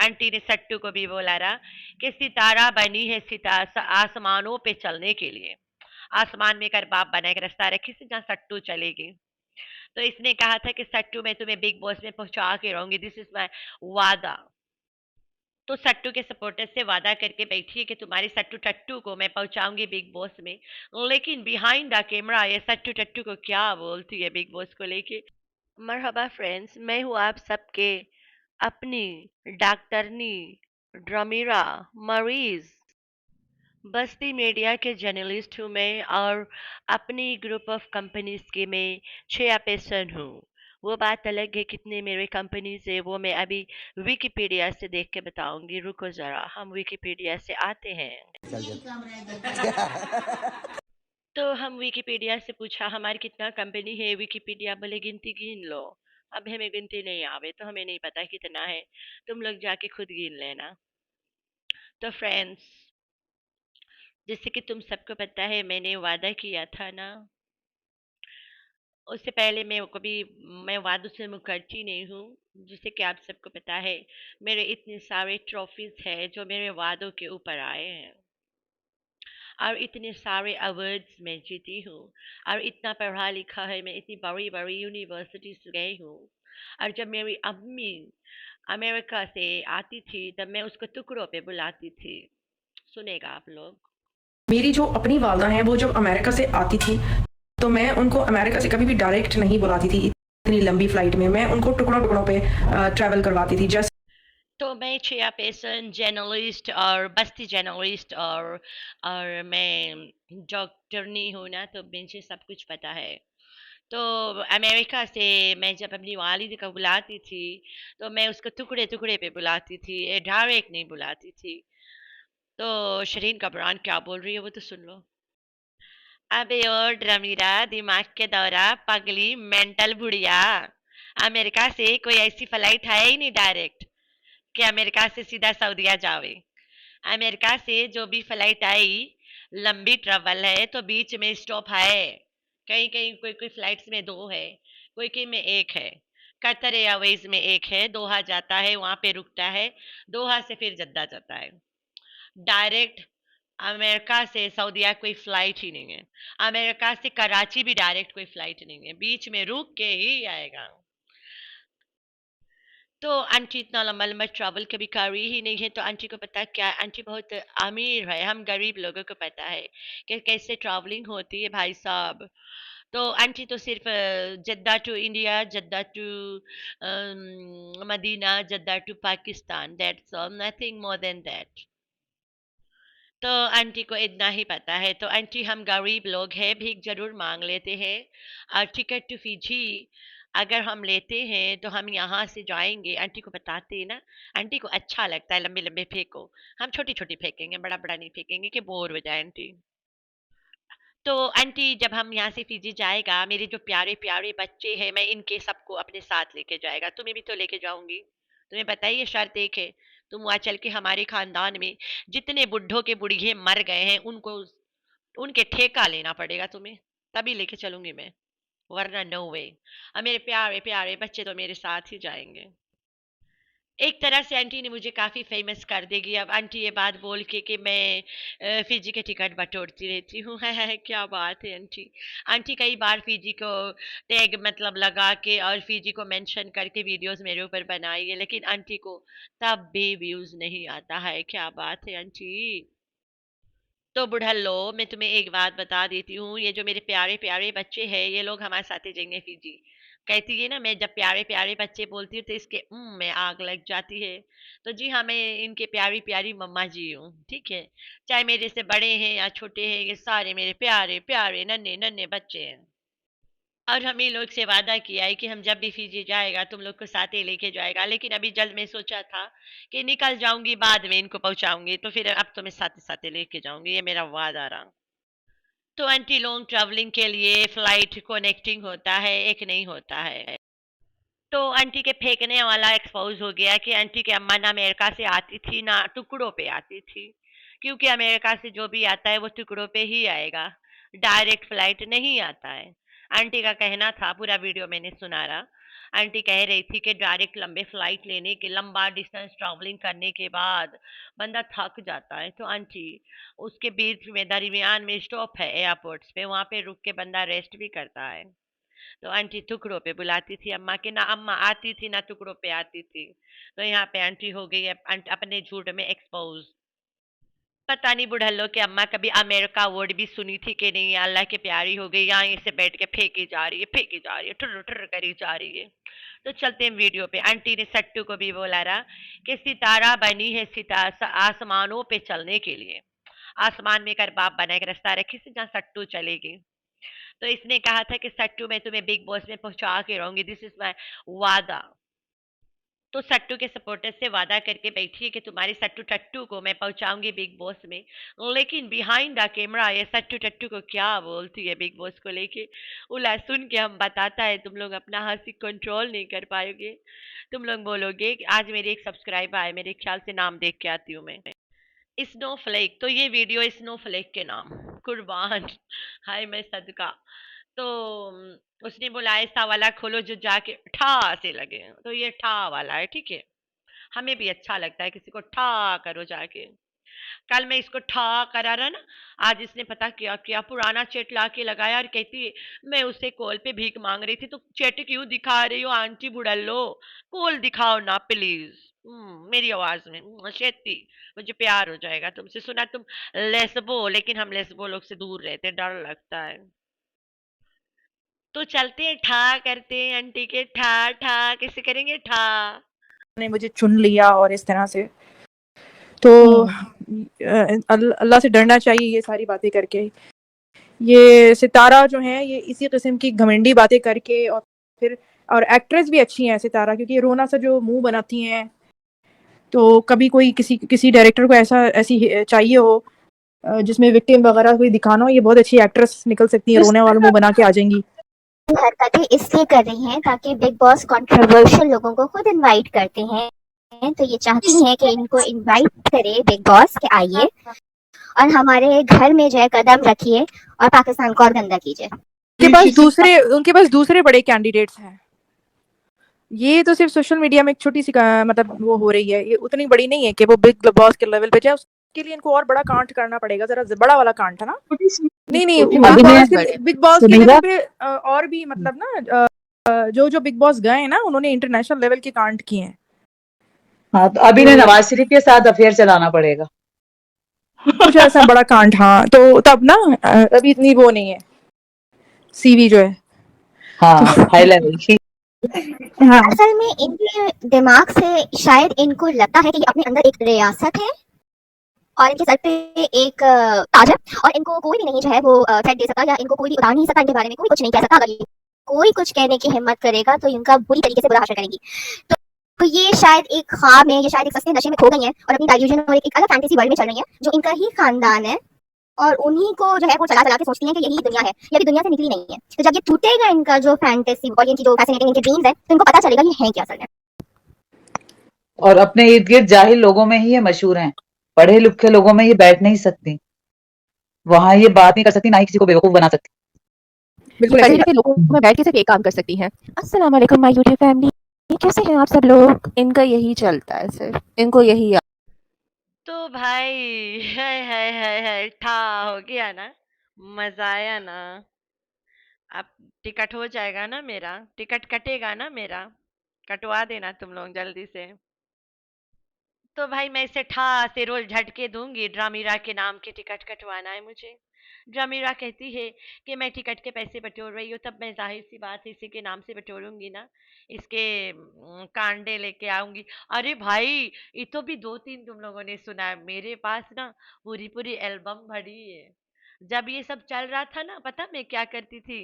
Aunty ने सट्टू को भी बोला रहा कि सितारा बनी है आसमानों पे चलने के लिए। आसमान में कर बाप बना एक रास्ता रखी से जहाँ सट्टू चलेगी। तो इसने कहा था कि सट्टू मैं तुम्हें बिग बॉस में पहुंचा के रहूंगी, दिस इज माई वादा। तो सट्टू के सपोर्टर से वादा करके बैठी है कि तुम्हारी सट्टू टट्टू को मैं पहुंचाऊंगी बिग बॉस में। लेकिन बिहाइंड द कैमरा ये सट्टू टट्टू को क्या बोलती है बिग बॉस को लेके। मरहबा फ्रेंड्स, मैं हूँ आप सबके अपनी डॉक्टरनी ड्रमीरा मरीज बस्ती मीडिया के जर्नलिस्ट हूँ मैं, और अपनी ग्रुप ऑफ कंपनीज के मैं चेयरपर्सन हूँ। वो बात अलग है कितने मेरे कंपनीज है वो मैं अभी विकिपीडिया से देख के बताऊंगी। रुको जरा, हम विकिपीडिया से आते हैं। तो हम विकिपीडिया से पूछा हमारी कितना कंपनी है, विकिपीडिया बोले गिनती गिन लो। अब हमें गिनती नहीं आवे तो हमें नहीं पता कितना है, तुम लोग जाके खुद गिन लेना। तो फ्रेंड्स, जैसे कि तुम सबको पता है मैंने वादा किया था ना, उससे पहले मैं वादों से मुकरती नहीं हूँ। जैसे कि आप सबको पता है मेरे इतने सारे ट्रॉफीज है जो मेरे वादों के ऊपर आए हैं, और इतने सारे अवार्ड्स मैं जीती हूँ, और इतना पढ़ा लिखा है मैं, इतनी बड़ी बड़ी यूनिवर्सिटीज गई हूँ। और जब मेरी अम्मी अमेरिका से आती थी तब मैं उसको टुकड़ों पे बुलाती थी। सुनेगा आप लोग। मेरी जो अपनी वालदा हैं वो जब अमेरिका से आती थी तो मैं उनको अमेरिका से कभी भी डायरेक्ट नहीं बुलाती थी। इतनी लंबी फ्लाइट में मैं उनको टुकड़ों टुकड़ों पे ट्रैवल करवाती थी। जैसे तो मैं चेयरपर्सन जर्नलिस्ट और बस्ती जर्नलिस्ट और मैं डॉक्टरनी हूँ ना, तो मुझे सब कुछ पता है। तो अमेरिका से मैं जब अपनी वालिद को बुलाती थी तो मैं उसको टुकड़े टुकड़े पे बुलाती थी, डायरेक्ट नहीं बुलाती थी। तो शरीन कबरान क्या बोल रही है वो तो सुन लो। अबे ओ ड्रमीरा, दिमाग के दौरा, पगली मेंटल बुढ़िया। अमेरिका से कोई ऐसी फ्लाइट है ही नहीं डायरेक्ट कि अमेरिका से सीधा सऊदीया जावे। अमेरिका से जो भी फ्लाइट आई लंबी ट्रेवल है तो बीच में स्टॉप है। कहीं कहीं कोई कोई फ्लाइट्स में दो है, कोई कोई में एक है। कतर एयरवेज में एक है, दोहा जाता है वहां पे रुकता है, दोहा से फिर जद्दा जाता है। डायरेक्ट अमेरिका से सऊदीया कोई फ्लाइट ही नहीं है। अमेरिका से कराची भी डायरेक्ट कोई फ्लाइट नहीं है, बीच में रुक के ही आएगा। तो आंटी इतना लंबा लंबा ट्रैवल कभी करी ही नहीं है, तो आंटी को पता है क्या, आंटी बहुत अमीर है, हम गरीब लोगों को पता है कि कैसे ट्रैवलिंग होती है भाई साहब। तो आंटी तो सिर्फ Jeddah to India, Jeddah to Medina, Jeddah to Pakistan, that's all, nothing more than that. तो आंटी को इतना ही पता है। तो आंटी हम गरीब लोग हैं, भीख जरूर मांग लेते हैं। और टिकट टू फीजी अगर हम लेते हैं तो हम यहाँ से जाएंगे, आंटी को बताते हैं ना। आंटी को अच्छा लगता है लंबे लंबे फेंको, हम छोटी छोटी फेंकेंगे, बड़ा बड़ा नहीं फेंकेंगे कि बोर हो जाए आंटी। तो आंटी जब हम यहाँ से फीजी जाएगा, मेरे जो प्यारे प्यारे बच्चे हैं मैं इनके सबको अपने साथ लेके जाएगा, तुम्हें भी तो लेके जाऊंगी। तुम्हें पता ही है शर्त एक है, तुम वहां चल के हमारे खानदान में जितने बुढ़ों के बुढ़िए मर गए हैं उनको उनके ठेका लेना पड़ेगा तुम्हें, तभी लेके चलूंगी मैं, वरना नो वे। और मेरे प्यारे प्यारे बच्चे तो मेरे साथ ही जाएंगे। एक तरह से आंटी ने मुझे काफ़ी फेमस कर देगी अब आंटी ये बात बोल के कि मैं फीजी के टिकट बटोरती रहती हूँ। है क्या बात है आंटी। आंटी कई बार फीजी को टैग मतलब लगा के और फीजी को मेंशन करके वीडियोस मेरे ऊपर बनाई है, लेकिन आंटी को तब भी व्यूज नहीं आता है। क्या बात है आंटी। तो बुढ़ल्लो, मैं तुम्हें एक बात बता देती हूँ, ये जो मेरे प्यारे प्यारे बच्चे हैं ये लोग हमारे साथ ही जाएंगे फीजी। कहती है ना, मैं जब प्यारे प्यारे बच्चे बोलती हूँ तो इसके में आग लग जाती है। तो जी हाँ, मैं इनके प्यारी प्यारी मम्मा जी हूँ, ठीक है। चाहे मेरे से बड़े हैं या छोटे हैं, ये सारे मेरे प्यारे प्यारे नन्हे नन्हे बच्चे हैं। और हमें लोग से वादा किया है कि हम जब भी फीजी जाएगा तुम लोग को साथ ही लेके जाएगा, लेकिन अभी जल्द में सोचा था कि निकल जाऊंगी बाद में इनको पहुंचाऊंगी, तो फिर अब तो मैं साथ साथ लेके जाऊंगी, ये मेरा वादा रहा। तो एंटी लॉन्ग ट्रैवलिंग के लिए फ्लाइट कनेक्टिंग होता है, एक नहीं होता है। तो आंटी के फेंकने वाला एक्सपोज हो गया कि आंटी की अम्मा ना अमेरिका से आती थी ना टुकड़ों पे आती थी, क्योंकि अमेरिका से जो भी आता है वो टुकड़ों पे ही आएगा, डायरेक्ट फ्लाइट नहीं आता है। आंटी का कहना था, पूरा वीडियो मैंने सुना रहा। आंटी कह रही थी कि डायरेक्ट लंबे फ्लाइट लेने के लंबा डिस्टेंस ट्रैवलिंग करने के बाद बंदा थक जाता है, तो आंटी उसके बीच में दरमियान में स्टॉप है एयरपोर्ट्स पे, वहां पे रुक के बंदा रेस्ट भी करता है। तो आंटी टुकड़ों पे बुलाती थी अम्मा के, ना अम्मा आती थी ना टुकड़ों पे आती थी। तो यहाँ पे आंटी हो गई है अपने झूठ में एक्सपोज। पता नहीं बुढ़ल्लो के अम्मा कभी अमेरिका वर्ड भी सुनी थी कि नहीं, अल्लाह की प्यारी हो गई, यहाँ से बैठ के फेंकी जा रही है, फेंकी जा रही है, ठुर्र ठुर्र करी जा रही है। तो चलते हैं वीडियो पे। आंटी ने सट्टू को भी बोला रहा कि सितारा बनी है आसमानों पे चलने के लिए। आसमान में कर बाप बना एक रास्ता रखी से जहाँ सट्टू चलेगी। तो इसने कहा था कि सट्टू मैं तुम्हें बिग बॉस में पहुंचा के रहूंगी, दिस इज माई वादा। तो सट्टू के सपोर्टर से वादा करके बैठी है कि तुम्हारी सट्टू टट्टू को मैं पहुंचाऊंगी बिग बॉस में। लेकिन बिहाइंड द कैमरा ये सट्टू टट्टू को क्या बोलती है बिग बॉस को लेके, उला सुन के हम बताता है, तुम लोग अपना हंसी कंट्रोल नहीं कर पाओगे। तुम लोग बोलोगे कि आज मेरी एक सब्सक्राइबर आए, मेरे ख्याल से नाम देख के आती हूँ मैं, स्नोफ्लेक। तो ये वीडियो स्नोफ्लेक के नाम, कुर्बान हाय मैं सदका। तो उसने बोला ऐसा वाला खोलो जो जाके ठा से लगे, तो ये ठा वाला है, ठीक है। हमें भी अच्छा लगता है किसी को ठा करो जाके। कल मैं इसको ठा करा रहा ना, आज इसने पता क्या किया, पुराना चेट ला के लगाया और कहती है मैं उससे कॉल पे भीख मांग रही थी, तो चेट क्यों दिखा रही हो आंटी बुढ़ल्लो, कॉल दिखाओ ना प्लीज। मेरी आवाज में शेती, मुझे प्यार हो जाएगा तुमसे। सुना तुम लेस्बो, लेकिन हम लेस्बो लोग से दूर रहते, डर लगता है। तो चलते हैं ठा करते हैं आंटी के, ठा ठा कैसे करेंगे ठा। ने मुझे चुन लिया और इस तरह से, तो अल्लाह से डरना चाहिए ये सारी बातें करके। ये सितारा जो है ये इसी किस्म की घमंडी बातें करके, और फिर और एक्ट्रेस भी अच्छी है सितारा, क्योंकि रोना सा जो मुंह बनाती हैं, तो कभी कोई किसी किसी डायरेक्टर को ऐसी चाहिए हो जिसमें विक्टिम वगैरह कोई दिखाना हो, ये बहुत अच्छी एक्ट्रेस निकल सकती है, रोने वाला मुंह बना के आ जाएंगी। हरकतें इसलिए कर रही हैं ताकि बिग बॉस कंट्रोवर्शियल लोगों को खुद इनवाइट करते हैं, तो ये चाहती हैं कि इनको इनवाइट करे बिग बॉस के आइए और हमारे घर में जो है कदम रखिए और पाकिस्तान को और गंदा कीजिए। उनके पास दूसरे बड़े कैंडिडेट्स हैं। ये तो सिर्फ सोशल मीडिया में एक छोटी सी मतलब वो हो रही है, ये उतनी बड़ी नहीं है कि वो बिग बॉस के लेवल पे जाए। उसके लिए इनको और बड़ा कांड करना पड़ेगा, जरा बड़ा वाला कांड है ना। नहीं नहीं, बिग बॉस के लेवल पे और भी मतलब ना, जो जो बिग बॉस गए हैं ना, उन्होंने इंटरनेशनल लेवल के कांड किए हैं। हाँ, तो अभी ने नवाज शरीफ के साथ अफेयर चलाना पड़ेगा कुछ ऐसा बड़ा कांड। हाँ, तो तब ना अभी इतनी वो नहीं है सीवी जो है। हाँ, हाई लेवल की। हाँ। असल में इनके दिमाग से शायद इनको लगता है कि ये अपने अंदर एक रियासत है और इनके सर पे एक ताज है और इनको कोई भी नहीं जो है वो थ्रेट दे सकता या इनको कोई भी उतार नहीं सकता, इनके बारे में कोई कुछ नहीं कह सकता। अगर ये कोई कुछ कहने की हिम्मत करेगा तो इनका बुरी तरीके से बुरा हाशर करेंगी। तो ये शायद एक ख्वाब में, ये शायद एक सस्ते नशे में खो गई हैं और अपनी डाइल्यूजन और एक अलग फैंटेसी वर्ल्ड में चल रही हैं जो इनका ही खानदान है और उन्हीं को जो है वो चला चला के सोचती हैं कि यही दुनिया है, ये अभी दुनिया से निकली नहीं है। तो जब ये टूटेगा इनका जो फैंटेसी और इनकी जो फैसिनेटिंग इनके ड्रीम्स है, तो इनको पता चलेगा ये है क्या असल में। और अपने इर्द गिर्द जाहिल लोगों में ही ये मशहूर हैं, पढ़े लिखे लोगों में ये बैठ नहीं सकती, वहां ये बात नहीं कर सकती, ना ही किसी को बेवकूफ बना सकती। बिल्कुल पढ़े ऐसे ही लिखे लोगों में बैठ के सिर्फ एक काम कर सकती हैं। अस्सलाम वालेकुम माय यूट्यूब फैमिली, कैसे हैं आप सब लोग। इनका यही चलता है, सिर्फ इनको यही तो भाई है ठा हो गया ना, मजा आया ना। अब टिकट हो जाएगा ना मेरा, टिकट कटेगा ना मेरा, कटवा देना तुम लोग जल्दी से। तो भाई मैं इसे ठा से रोज झटके दूंगी, ड्रामीरा के नाम की टिकट कटवाना है मुझे। ड्रामीरा कहती है कि मैं टिकट के पैसे बटोर रही हूँ, तब मैं जाहिर सी बात है इसी के नाम से बटोरूंगी ना, इसके कांडे लेके आऊंगी। अरे भाई ये तो भी दो तीन तुम लोगों ने सुना है, मेरे पास ना पूरी पूरी एल्बम भरी है। जब ये सब चल रहा था ना, पता मैं क्या करती थी,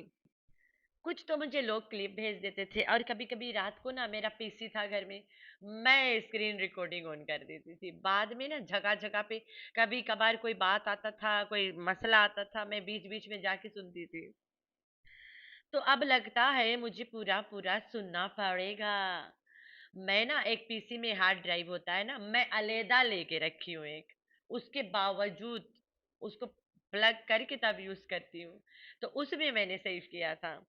कुछ तो मुझे लोग क्लिप भेज देते थे और कभी कभी रात को ना, मेरा पीसी था घर में, मैं स्क्रीन रिकॉर्डिंग ऑन कर देती थी। बाद में ना जगह जगह पे कभी कभार कोई बात आता था, कोई मसला आता था, मैं बीच बीच में जाके सुनती थी। तो अब लगता है मुझे पूरा पूरा सुनना पड़ेगा। मैं ना एक पीसी में हार्ड ड्राइव होता है ना, मैं अलहदा लेके रखी हूँ एक, उसके बावजूद उसको प्लग करके तब यूज करती हूँ। तो उसमें मैंने सेव किया था।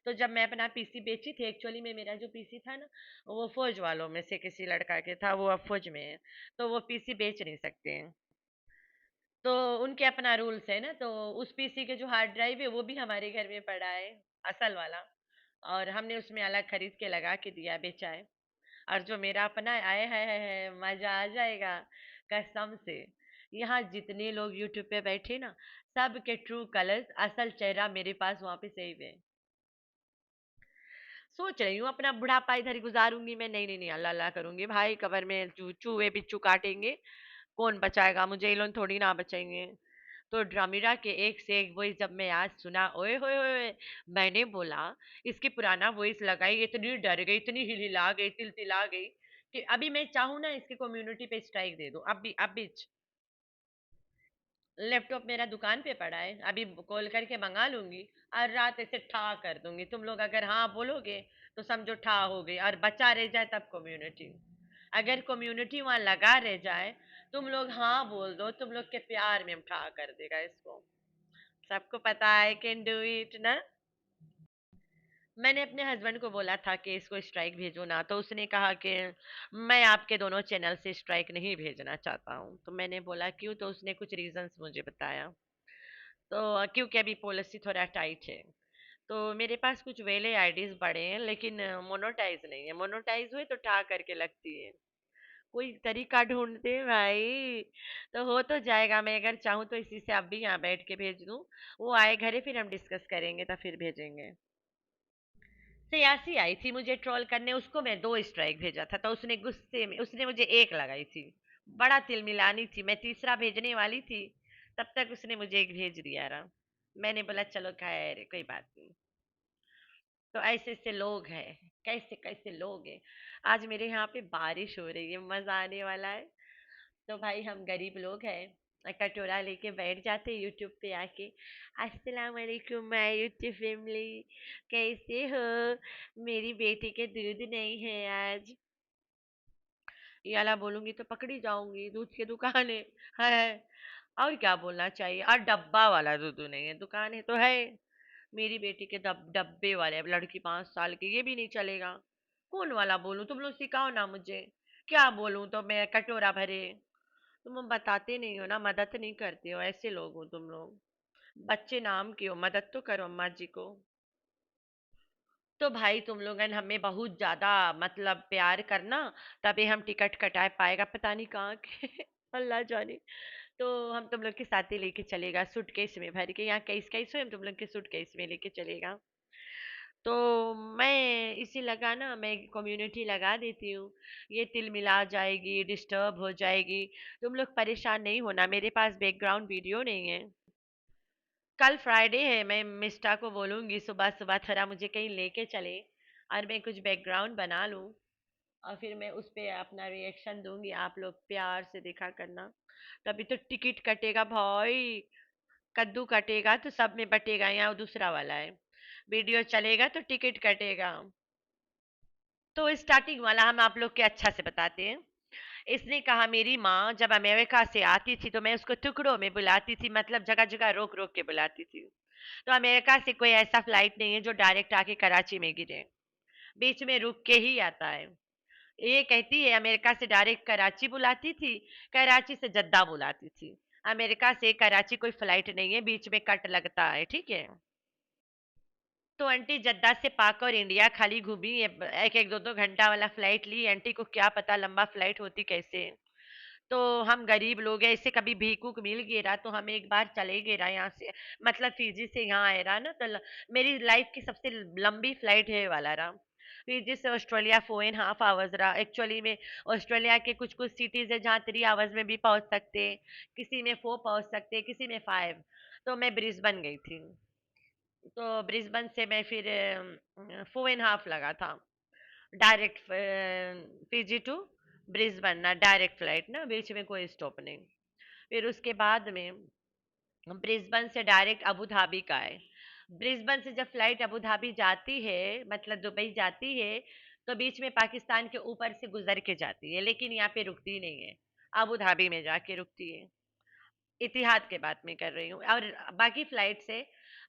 तो जब मैं अपना पीसी बेची थी, एक्चुअली में मेरा जो पीसी था ना, वो फौज वालों में से किसी लड़का के था, वो अब फौज में है, तो वो पीसी बेच नहीं सकते हैं। तो उनके अपना रूल्स है ना, तो उस पीसी के जो हार्ड ड्राइव है वो भी हमारे घर में पड़ा है, असल वाला। और हमने उसमें अलग खरीद के लगा के दिया, बेचा है। और जो मेरा अपना आए है मजा आ जाएगा कसम से। यहाँ जितने लोग यूट्यूब पे बैठे ना, सबके ट्रू कलर्स, असल चेहरा मेरे पास वहां पे सेव है। सोच रही हूँ अपना बुढ़ापा इधर ही गुजारूंगी मैं। नहीं नहीं नहीं, अल्लाह अल्लाह करूंगी भाई, कबर में चूहे बिच्छू काटेंगे, कौन बचाएगा मुझे? ये लोग थोड़ी ना बचाएंगे। तो ड्रामिरा के एक से एक वॉइस जब मैं आज सुना, ओए होए होए, मैंने बोला इसकी पुराना वॉइस लगाई, इतनी डर गई, इतनी हिलहिला गई, तिलतिला गई कि अभी मैं चाहूँ ना इसकी कम्युनिटी पे स्ट्राइक दे दूं। अभी लैपटॉप मेरा दुकान पे पड़ा है, अभी कॉल करके मंगा लूंगी और रात ऐसे ठा कर दूंगी। तुम लोग अगर हाँ बोलोगे तो समझो ठा हो गई, और बचा रह जाए तब कम्युनिटी। अगर कम्युनिटी वहां लगा रह जाए, तुम लोग हाँ बोल दो, तुम लोग के प्यार में हम ठा कर देगा इसको। सबको पता है कैन डू इट ना। मैंने अपने हस्बैंड को बोला था कि इसको स्ट्राइक भेजो ना, तो उसने कहा कि मैं आपके दोनों चैनल से स्ट्राइक नहीं भेजना चाहता हूँ। तो मैंने बोला क्यों? तो उसने कुछ रीजंस मुझे बताया। तो क्योंकि अभी पॉलिसी थोड़ा टाइट है। तो मेरे पास कुछ वेले आईडीज पड़े हैं, लेकिन मोनोटाइज नहीं है। मोनोटाइज हुए तो ठा करके लगती है। कोई तरीका ढूंढते हैं भाई, तो हो तो जाएगा। मैं अगर चाहूँ तो इसी से आप भी यहाँ बैठ के भेज दूँ, वो आए घरे फिर हम डिस्कस करेंगे, तो फिर भेजेंगे। सियासी आई थी मुझे ट्रोल करने, उसको मैं 2 स्ट्राइक भेजा था, तो उसने गुस्से में उसने मुझे 1 लगाई थी। बड़ा तिलमिलानी थी, मैं तीसरा भेजने वाली थी, तब तक उसने मुझे 1 भेज दिया रहा। मैंने बोला चलो खैर कोई बात नहीं। तो ऐसे ऐसे लोग हैं, कैसे कैसे लोग हैं। आज मेरे यहाँ पे बारिश हो रही है, मजा आने वाला है। तो भाई हम गरीब लोग हैं, कटोरा लेके बैठ जाते यूट्यूब पे आके, अस्सलाम वालेकुम माय यूट्यूब फैमिली, कैसे हो? मेरी बेटी के दूध नहीं है आज। ये वाला बोलूंगी तो पकड़ी जाऊंगी, दूध की दुकान है। और क्या बोलना चाहिए? और डब्बा वाला दूध नहीं है, दुकान है तो है। मेरी बेटी के डब्बे वाले, अब लड़की 5 साल की, ये भी नहीं चलेगा। कौन वाला बोलूं? तुम लोग सिखाओ ना मुझे, क्या बोलूं तो मैं कटोरा भरे। तुम बताते नहीं हो ना, मदद नहीं करते हो, ऐसे लोग हो तुम लोग। बच्चे नाम की हो, मदद तो करो अम्मा जी को। तो भाई तुम लोगन हमें बहुत ज्यादा मतलब प्यार करना, तभी हम टिकट कटा पाएगा, पता नहीं कहाँ के अल्लाह जाने। तो हम तुम लोग के साथ ही लेके चलेगा, सूटकेस में भर के। यहाँ केस कैसे हम तुम लोग के सूटकेस में लेके चलेगा। तो मैं इसी लगा ना, मैं कम्युनिटी लगा देती हूँ, ये तिल मिला जाएगी, डिस्टर्ब हो जाएगी। तुम लोग परेशान नहीं होना, मेरे पास बैकग्राउंड वीडियो नहीं है। कल फ्राइडे है, मैं मिस्टा को बोलूंगी सुबह सुबह थोड़ा मुझे कहीं लेके चले, और मैं कुछ बैकग्राउंड बना लूं, और फिर मैं उस पे अपना रिएक्शन दूंगी, आप लोग प्यार से देखा करना। तभी तो टिकट कटेगा भाई। कद्दू कटेगा तो सब में बटेगा, यहाँ दूसरा वाला है। वीडियो चलेगा तो टिकट कटेगा। तो स्टार्टिंग वाला हम आप लोग के अच्छा से बताते हैं। इसने कहा मेरी माँ जब अमेरिका से आती थी तो मैं उसको टुकड़ों में बुलाती थी, मतलब जगह जगह रोक रोक के बुलाती थी। तो अमेरिका से कोई ऐसा फ्लाइट नहीं है जो डायरेक्ट आके कराची में गिरे, बीच में रुक के ही आता है। ये कहती है अमेरिका से डायरेक्ट कराची बुलाती थी, कराची से जद्दा बुलाती थी। अमेरिका से कराची कोई फ्लाइट नहीं है, बीच में कट लगता है, ठीक है। तो आंटी जद्दा से पाक और इंडिया खाली घूमी, एक एक दो दो घंटा वाला फ्लाइट ली, आंटी को क्या पता लंबा फ्लाइट होती कैसे। तो हम गरीब लोग हैं, इससे कभी भीख उक मिल गया रहा तो हम एक बार चले गए रहा यहाँ से, मतलब फिजी से यहाँ आए रहा ना, तो मेरी लाइफ की सबसे लंबी फ्लाइट है ये वाला रहा। फिजी से ऑस्ट्रेलिया 4.5 आवर्स रहा एक्चुअली में। ऑस्ट्रेलिया के कुछ कुछ सिटीज है जहाँ 3 आवर्स में भी पहुंच सकते हैं, किसी में 4 पहुंच सकते हैं, किसी में 5। तो मैं ब्रिस्बेन गई थी, तो ब्रिस्बेन से मैं फिर 4.5 लगा था डायरेक्ट, फिजी टू ब्रिस्बेन ना, डायरेक्ट फ्लाइट ना, बीच में कोई स्टॉप नहीं। फिर उसके बाद में ब्रिस्बेन से डायरेक्ट अबू धाबी का है। ब्रिस्बेन से जब फ्लाइट अबू धाबी जाती है, मतलब दुबई जाती है, तो बीच में पाकिस्तान के ऊपर से गुजर के जाती है, लेकिन यहाँ पे रुकती नहीं है, अबू धाबी में जाके रुकती है। इतिहाद के बात में कर रही हूँ। और बाकी फ्लाइट से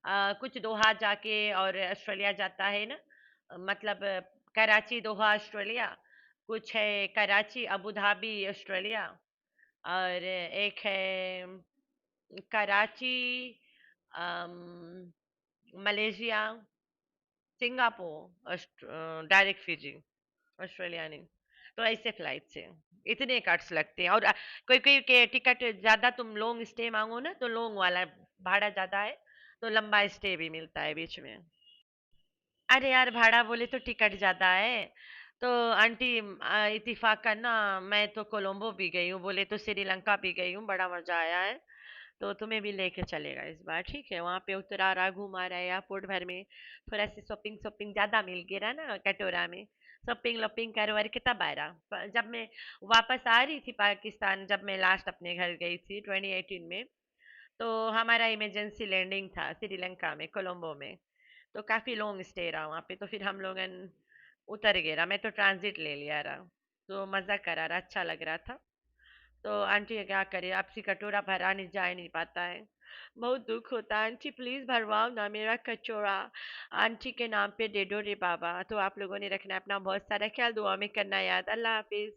कुछ दोहा जाके और ऑस्ट्रेलिया जाता है ना, मतलब कराची दोहा ऑस्ट्रेलिया, कुछ है कराची अबू धाबी ऑस्ट्रेलिया, और एक है Karachi Malaysia, Singapore, direct Fiji, Australia नहीं। तो ऐसे फ्लाइट से इतने कट्स लगते हैं, और कोई कोई के टिकट ज्यादा, तुम लॉन्ग स्टे मांगो ना तो लॉन्ग वाला भाड़ा ज्यादा है, तो लंबा स्टे भी मिलता है बीच में। अरे यार भाड़ा बोले तो टिकट ज्यादा है। तो आंटी इत्तेफाक करना, मैं तो कोलंबो भी गई हूँ, बोले तो श्रीलंका भी गई हूँ, बड़ा मजा आया है। तो तुम्हें भी लेके चलेगा इस बार, ठीक है? वहां पे उतरा रहा, घुमा रहा है एयरपोर्ट भर में, थोड़ा सी शॉपिंग शॉपिंग ज्यादा मिल गया ना कटोरा में, शॉपिंग लॉपिंग कर वर के तब आया। जब मैं वापस आ रही थी पाकिस्तान, जब मैं लास्ट अपने घर गई थी 2018 में, तो हमारा इमरजेंसी लैंडिंग था श्रीलंका में, कोलंबो में। तो काफी लॉन्ग स्टे रहा वहाँ पे, तो फिर हम लोग उतर गए रहा, मैं तो ट्रांजिट ले लिया रहा। तो मजा करा रहा, अच्छा लग रहा था। तो आंटी क्या करे, आपसी कटोरा भरा नहीं, जा ही नहीं पाता है, बहुत दुख होता है। आंटी प्लीज भरवाओ ना मेरा कचोरा, आंटी के नाम पे दे दो रे बाबा। तो आप लोगों ने रखना है अपना बहुत सारा ख्याल, दुआ में करना याद। अल्लाह हाफिज।